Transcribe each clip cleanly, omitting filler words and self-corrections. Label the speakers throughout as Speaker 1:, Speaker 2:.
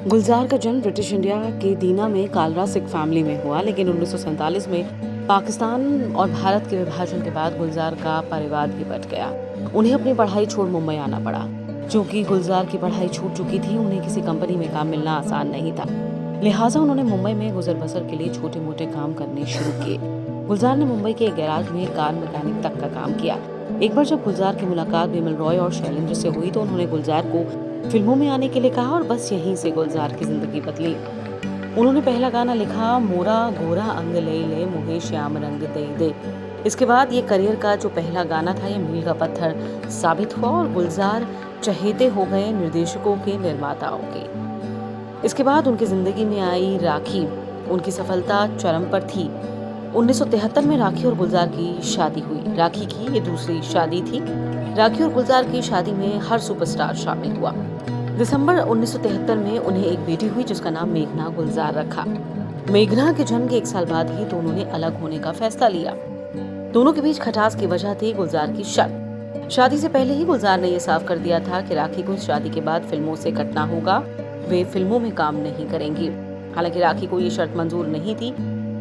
Speaker 1: गुलजार का जन्म British India के दीना में कालरा सिख फैमिली में हुआ, लेकिन 1947 में पाकिस्तान और भारत के विभाजन के बाद गुलजार का परिवार भी बट गया। उन्हें अपनी पढ़ाई छोड़ मुंबई आना पड़ा। क्योंकि गुलजार की पढ़ाई छूट चुकी थी, उन्हें किसी कंपनी में काम मिलना आसान नहीं था। लिहाजा उन्होंने मुंबई में गुजर बसर के लिए छोटे मोटे काम करने शुरू किए। गुलजार ने मुंबई के एक गैराज में कार मैकेनिक तक का काम किया। एक बार जब गुलजार की मुलाकात बिमल रॉय और शैलेंद्र से हुई तो उन्होंने गुलजार को फिल्मों में आने के लिए कहा और बस यहीं से गुलजार की जिंदगी बदली। उन्होंने पहला गाना लिखा, मोरा गोरा अंग ले ले मुहे श्याम रंग दे दे। इसके बाद ये करियर का जो पहला गाना था, ये मील का पत्थर साबित हुआ और गुलजार चहेते हो गए निर्देशकों के, निर्माताओं के। इसके बाद उनकी जिंदगी में आई राखी। उनकी सफलता चरम पर थी। 1973 में राखी और गुलजार की शादी हुई। राखी की ये दूसरी शादी थी। राखी और गुलजार की शादी में हर सुपरस्टार शामिल हुआ। दिसंबर 1973 में उन्हें एक बेटी हुई जिसका नाम मेघना गुलजार रखा। मेघना के जन्म के 1 साल बाद ही दोनों ने अलग होने का फैसला लिया। दोनों के बीच खटास की वजह थी गुलजार की शर्त। शादी से पहले ही गुलजार ने यह साफ कर दिया था कि राखी को इस शादी के बाद फिल्मों से कटना होगा, वे फिल्मों में काम नहीं करेंगी। हालांकि राखी को ये शर्त मंजूर नहीं थी,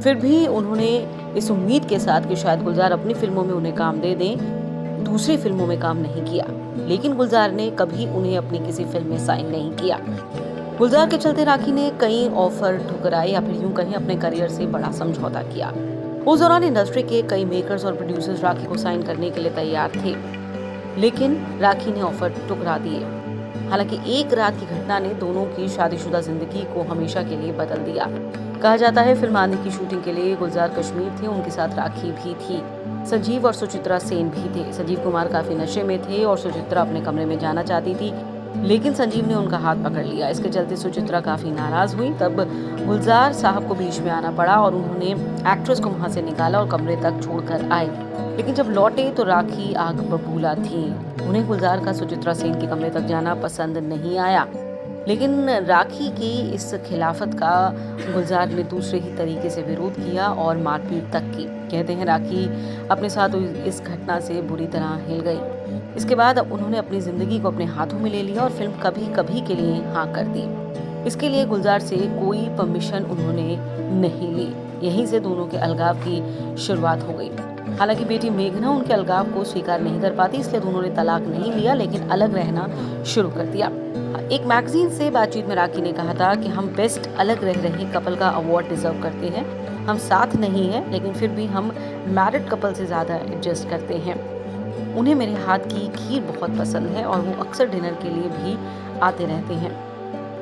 Speaker 1: फिर भी उन्होंने इस उम्मीद के साथ कि शायद गुलजार अपनी फिल्मों में उन्हें काम दे दें, दूसरी फिल्मों में काम नहीं किया। लेकिन गुलजार ने कभी उन्हें अपनी किसी फिल्म में साइन नहीं किया। गुलजार के चलते राखी ने कई ऑफर ठुकराए या फिर यूं कहीं अपने करियर से बड़ा समझौता किया। उस दौरान इंडस्ट्री के कई मेकर्स और प्रोड्यूसर्स राखी को साइन करने के लिए तैयार थे, लेकिन राखी ने ऑफर ठुकरा दिए। हालांकि एक रात की घटना ने दोनों की शादीशुदा जिंदगी को हमेशा के लिए बदल दिया। कहा जाता है फिल्म आने की शूटिंग के लिए गुलजार कश्मीर थे, उनके साथ राखी भी थी। संजीव और सुचित्रा सेन भी थे। संजीव कुमार काफी नशे में थे और सुचित्रा अपने कमरे में जाना चाहती थी, लेकिन संजीव ने उनका हाथ पकड़ लिया। इसके चलते सुचित्रा काफी नाराज हुई। तब गुलजार साहब को बीच में आना पड़ा और उन्होंने एक्ट्रेस को वहां से निकाला और कमरे तक छोड़कर आए। लेकिन जब लौटे तो राखी आग बबूला थी। उन्हें गुलजार का सुचित्रा सेन के कमरे तक जाना पसंद नहीं आया, लेकिन राखी की इस खिलाफत का गुलजार ने दूसरे ही तरीके से विरोध किया और मारपीट तक की। कहते हैं राखी अपने साथ इस घटना से बुरी तरह हिल गई। इसके बाद उन्होंने अपनी जिंदगी को अपने हाथों में ले लिया और फिल्म कभी कभी के लिए हाँ कर दी। इसके लिए गुलजार से कोई परमिशन उन्होंने नहीं ली। यहीं से दोनों के अलगाव की शुरुआत हो गई। हालांकि बेटी मेघना उनके अलगाव को स्वीकार नहीं कर पाती, इसलिए दोनों ने तलाक नहीं लिया, लेकिन अलग रहना शुरू कर दिया। एक मैगजीन से बातचीत में राखी ने कहा था कि हम बेस्ट अलग रह रहे कपल का अवार्ड डिजर्व करते हैं। हम साथ नहीं हैं, लेकिन फिर भी हम मैरिड कपल से ज्यादा एडजस्ट करते हैं। उन्हें मेरे हाथ की खीर बहुत पसंद है और वो अक्सर डिनर के लिए भी आते रहते हैं।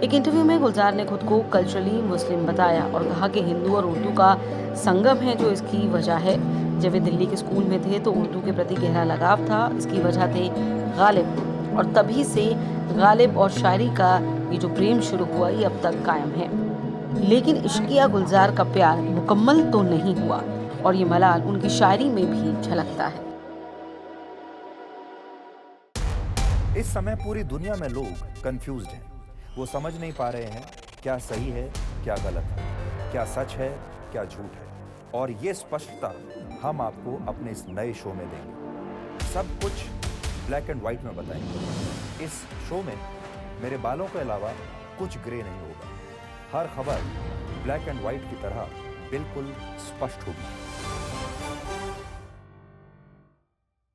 Speaker 1: एक इंटरव्यू में गुलजार ने खुद को कल्चरली मुस्लिम बताया और कहा कि हिंदू और उर्दू का संगम है जो इसकी वजह है। जब वे दिल्ली के स्कूल में थे तो उर्दू के प्रति गहरा लगाव था। इसकी वजह थे गालिब, और तभी से गालिब और शायरी का ये जो प्रेम शुरू हुआ ये अब तक कायम है। लेकिन इश्किया गुलजार का प्यार मुकम्मल तो नहीं हुआ और ये मलाल उनकी शायरी में भी झलकता है।
Speaker 2: इस समय पूरी दुनिया में लोग कंफ्यूज्ड हैं। वो समझ नहीं पा रहे हैं क्या सही है, क्या गलत है, क्या सच है, क्या झूठ है। और ये स्पष्टता हम आपको अपने इस नए शो में देंगे। सब कुछ ब्लैक एंड व्हाइट में बताएंगे। इस शो में मेरे बालों के अलावा कुछ ग्रे नहीं होगा। हर खबर ब्लैक एंड व्हाइट की तरह बिल्कुल स्पष्ट होगी।